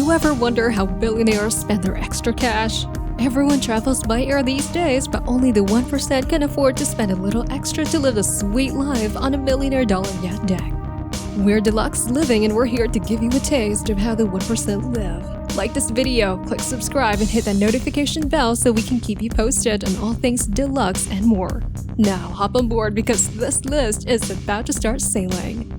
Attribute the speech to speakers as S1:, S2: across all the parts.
S1: you ever wonder how billionaires spend their extra cash? Everyone travels by air these days, but only the 1% can afford to spend a little extra to live a sweet life on a millionaire dollar yacht deck. We're Deluxe Living, and we're here to give you a taste of how the 1% live. Like this video, click subscribe, and hit that notification bell so we can keep you posted on all things deluxe and more. Now hop on board because this list is about to start sailing.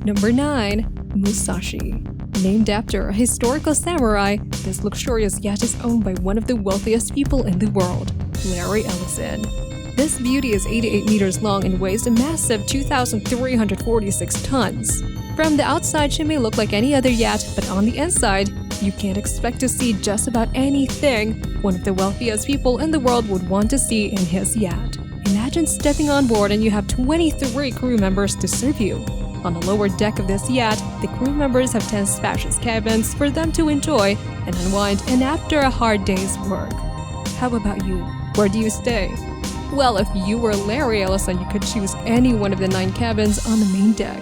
S1: Number 9. Musashi. Named after a historical samurai, this luxurious yacht is owned by one of the wealthiest people in the world, Larry Ellison. This beauty is 88 meters long and weighs a massive 2,346 tons. From the outside, she may look like any other yacht, but on the inside, you can't expect to see just about anything one of the wealthiest people in the world would want to see in his yacht. Imagine stepping on board and you have 23 crew members to serve you. On the lower deck of this yacht, the crew members have 10 spacious cabins for them to enjoy and unwind in after a hard day's work. How about you? Where do you stay? Well, if you were Larry Ellison, you could choose any one of the 9 cabins on the main deck.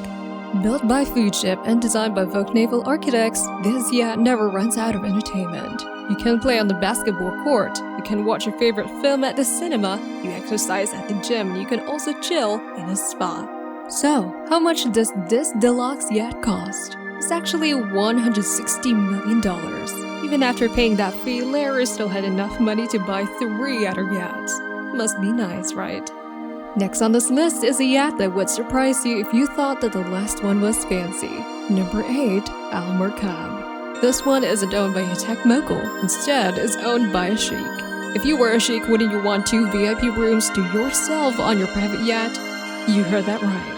S1: Built by Food Ship and designed by Vogue Naval Architects, this yacht never runs out of entertainment. You can play on the basketball court, you can watch your favorite film at the cinema, you exercise at the gym, and you can also chill in a spa. So, how much does this deluxe yacht cost? It's actually $160 million. Even after paying that fee, Larry still had enough money to buy 3 other yachts. Must be nice, right? Next on this list is a yacht that would surprise you if you thought that the last one was fancy. Number 8. Almer Cub. This one isn't owned by a tech mogul, instead is owned by a sheik. If you were a sheik, wouldn't you want 2 VIP rooms to yourself on your private yacht? You heard that right.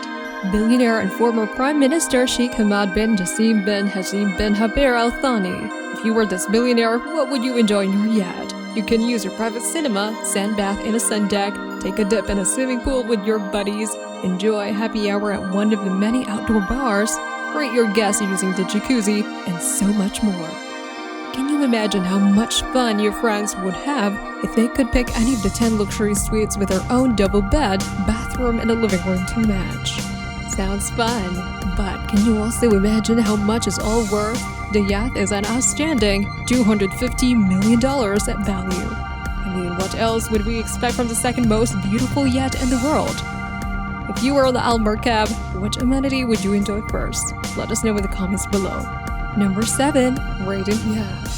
S1: Billionaire and former Prime Minister Sheikh Hamad bin Jassim bin Hashim bin Haber Al Thani. If you were this billionaire, what would you enjoy in your yacht? You can use your private cinema, sand bath in a sun deck, take a dip in a swimming pool with your buddies, enjoy happy hour at one of the many outdoor bars, greet your guests using the jacuzzi, and so much more. Can you imagine how much fun your friends would have if they could pick any of the 10 luxury suites with their own double bed, bathroom, and a living room to match? Sounds fun, but can you also imagine how much it's all worth? The yacht is an outstanding $250 million at value. I mean, what else would we expect from the second most beautiful yacht in the world? If you were on the Almer Cub, which amenity would you enjoy first? Let us know in the comments below. Number 7. Raiden Yacht.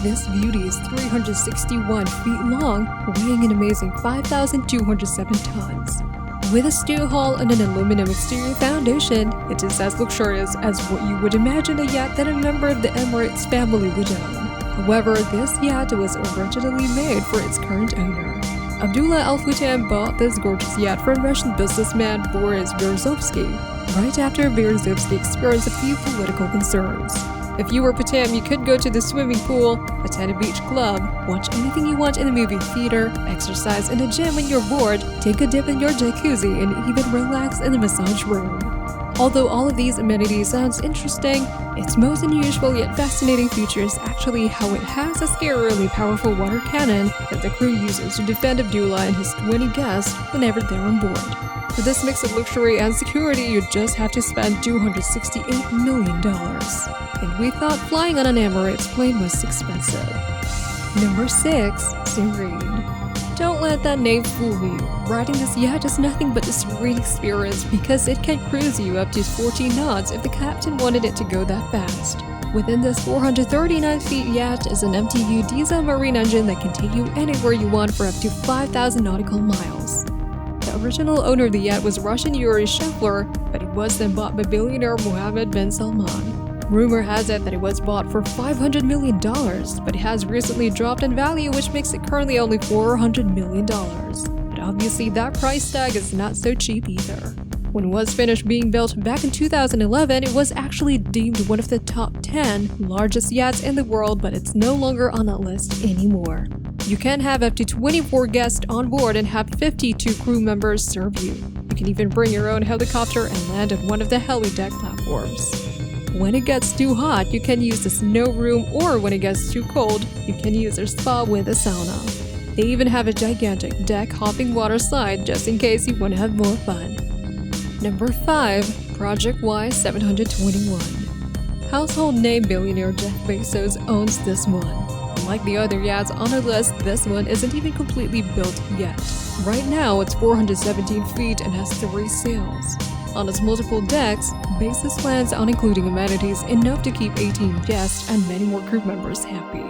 S1: This beauty is 361 feet long, weighing an amazing 5,207 tons. With a steel hull and an aluminum exterior foundation, it is as luxurious as what you would imagine a yacht that a member of the Emirates family would own. However, this yacht was originally made for its current owner. Abdullah Al-Futan bought this gorgeous yacht from Russian businessman Boris Berezovsky, right after Berezovsky experienced a few political concerns. If you were Putin, you could go to the swimming pool, attend a beach club, watch anything you want in the movie theater, exercise in a gym when you're bored, take a dip in your jacuzzi, and even relax in the massage room. Although all of these amenities sounds interesting, its most unusual yet fascinating feature is actually how it has a scarily powerful water cannon that the crew uses to defend Abdullah and his 20 guests whenever they're on board. For this mix of luxury and security, you just have to spend $268 million. And we thought flying on an Emirates plane was expensive. Number 6. Serene. Don't let that name fool you. Riding this yacht is nothing but a serene experience because it can cruise you up to 14 knots if the captain wanted it to go that fast. Within this 439 feet yacht is an MTU diesel marine engine that can take you anywhere you want for up to 5,000 nautical miles. The original owner of the yacht was Russian Yuri Shevler, but it was then bought by billionaire Mohammed bin Salman. Rumor has it that it was bought for $500 million, but it has recently dropped in value, which makes it currently only $400 million. But obviously that price tag is not so cheap either. When it was finished being built back in 2011, it was actually deemed one of the top 10 largest yachts in the world, but it's no longer on that list anymore. You can have up to 24 guests on board and have 52 crew members serve you. You can even bring your own helicopter and land on one of the heli-deck platforms. When it gets too hot, you can use the snow room, or when it gets too cold, you can use their spa with a sauna. They even have a gigantic deck-hopping water slide just in case you want to have more fun. Number 5. Project Y721. Household name billionaire Jeff Bezos owns this one. Unlike the other yachts on our list, this one isn't even completely built yet. Right now, it's 417 feet and has 3 sails. On its multiple decks, Bezos plans on including amenities enough to keep 18 guests and many more crew members happy.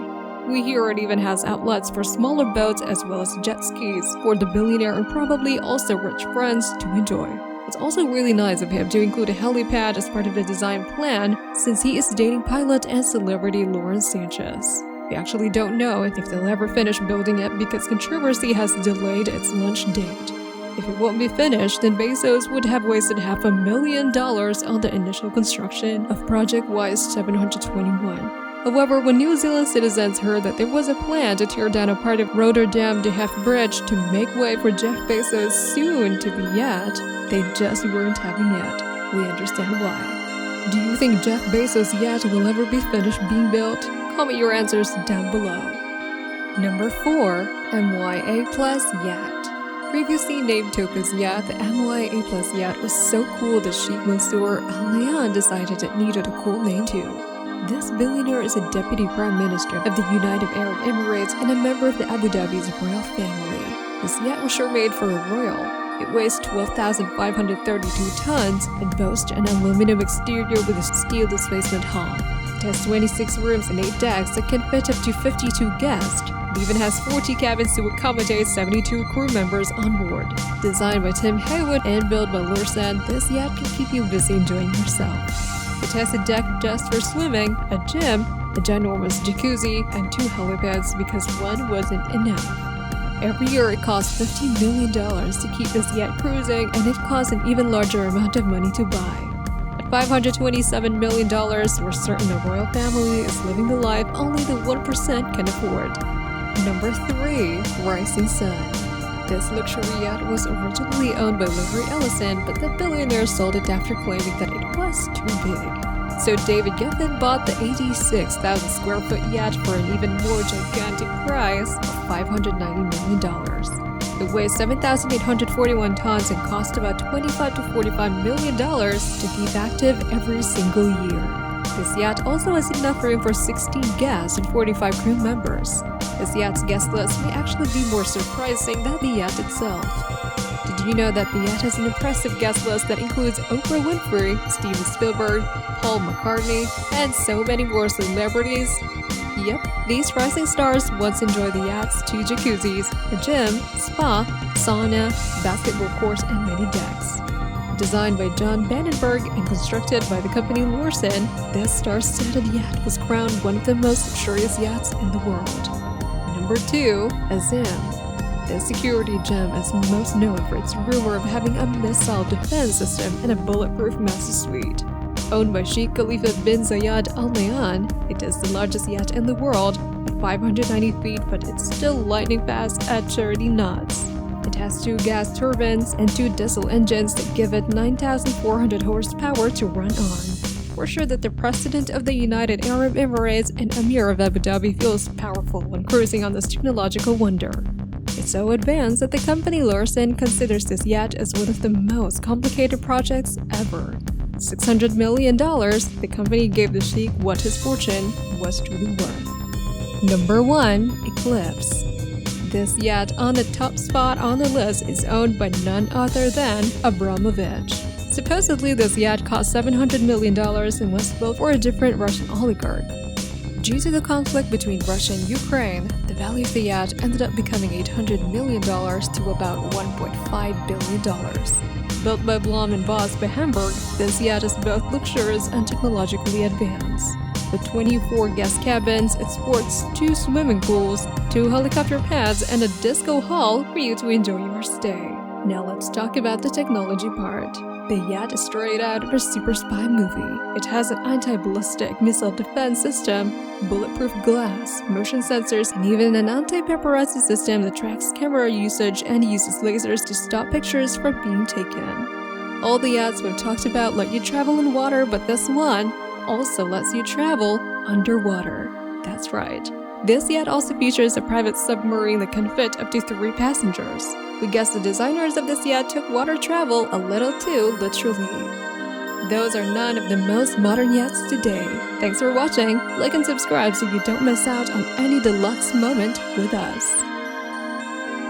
S1: We hear it even has outlets for smaller boats as well as jet skis for the billionaire and probably also rich friends to enjoy. It's also really nice of him to include a helipad as part of the design plan, since he is dating pilot and celebrity Lauren Sanchez. We actually don't know if they'll ever finish building it because controversy has delayed its launch date. If it won't be finished, then Bezos would have wasted $500,000 on the initial construction of Project Wise 721. However, when New Zealand citizens heard that there was a plan to tear down a part of Rotterdam de Heft Bridge to make way for Jeff Bezos' soon-to-be yacht, they just weren't having it. We understand why. Do you think Jeff Bezos' yacht will ever be finished being built? Comment your answers down below. Number 4. Nya Plus Yacht. Previously named Toka's yacht, the Nya Plus Yacht was so cool that Sheikh Mansour Al Nahyan decided it needed a cool name too. This billionaire is a deputy prime minister of the United Arab Emirates and a member of the Abu Dhabi's royal family. This yacht was sure made for a royal. It weighs 12,532 tons and boasts an aluminum exterior with a steel displacement hull. It has 26 rooms and 8 decks that can fit up to 52 guests. It even has 40 cabins to accommodate 72 crew members on board. Designed by Tim Haywood and built by Lursen, this yacht can keep you busy enjoying yourself. It has a deck just for swimming, a gym, a ginormous jacuzzi, and 2 helipads because one wasn't enough. Every year it costs $15 million to keep this yacht cruising, and it costs an even larger amount of money to buy. At $527 million, we're certain the royal family is living the life only the 1% can afford. Number 3. Rising Sun. This luxury yacht was originally owned by Ellison, but the billionaire sold it after claiming that it was too big. So David Geffen bought the 86,000 square foot yacht for an even more gigantic price of $590 million. It weighs 7,841 tons and cost about $25 to $45 million to keep active every single year. This yacht also has enough room for 16 guests and 45 crew members. This yacht's guest list may actually be more surprising than the yacht itself. Did you know that the yacht has an impressive guest list that includes Oprah Winfrey, Steven Spielberg, Paul McCartney, and so many more celebrities? Yep, these rising stars once enjoyed the yacht's 2 jacuzzis, a gym, spa, sauna, basketball court, and many decks. Designed by John Vandenberg and constructed by the company Lursen, this star-studded yacht was crowned one of the most luxurious yachts in the world. Number 2. Azam. This security gem is most known for its rumor of having a missile defense system and a bulletproof master suite. Owned by Sheikh Khalifa bin Zayed Al Nahyan, it is the largest yacht in the world at 590 feet, but it's still lightning fast at 30 knots. It has 2 gas turbines and 2 diesel engines that give it 9,400 horsepower to run on. We're sure that the President of the United Arab Emirates and Emir of Abu Dhabi feels powerful when cruising on this technological wonder. It's so advanced that the company Lursen considers this yacht as one of the most complicated projects ever. $600 million, the company gave the Sheikh what his fortune was truly worth. Number 1. Eclipse. This yacht on the top spot on the list is owned by none other than Abramovich. Supposedly, this yacht cost $700 million and was built for a different Russian oligarch. Due to the conflict between Russia and Ukraine, the value of the yacht ended up becoming $800 million to about $1.5 billion. Built by Blom and Voss by Hamburg, this yacht is both luxurious and technologically advanced. With 24 guest cabins, it sports 2 swimming pools, 2 helicopter pads, and a disco hall for you to enjoy your stay. Now let's talk about the technology part. The yacht is straight out of a super spy movie. It has an anti-ballistic missile defense system, bulletproof glass, motion sensors, and even an anti-paparazzi system that tracks camera usage and uses lasers to stop pictures from being taken. All the yachts we've talked about let you travel in water, but this one also lets you travel underwater. That's right. This yacht also features a private submarine that can fit up to 3 passengers. We guess the designers of this yacht took water travel a little too literally. Those are none of the most modern yachts today. Thanks for watching. Like and subscribe so you don't miss out on any deluxe moment with us.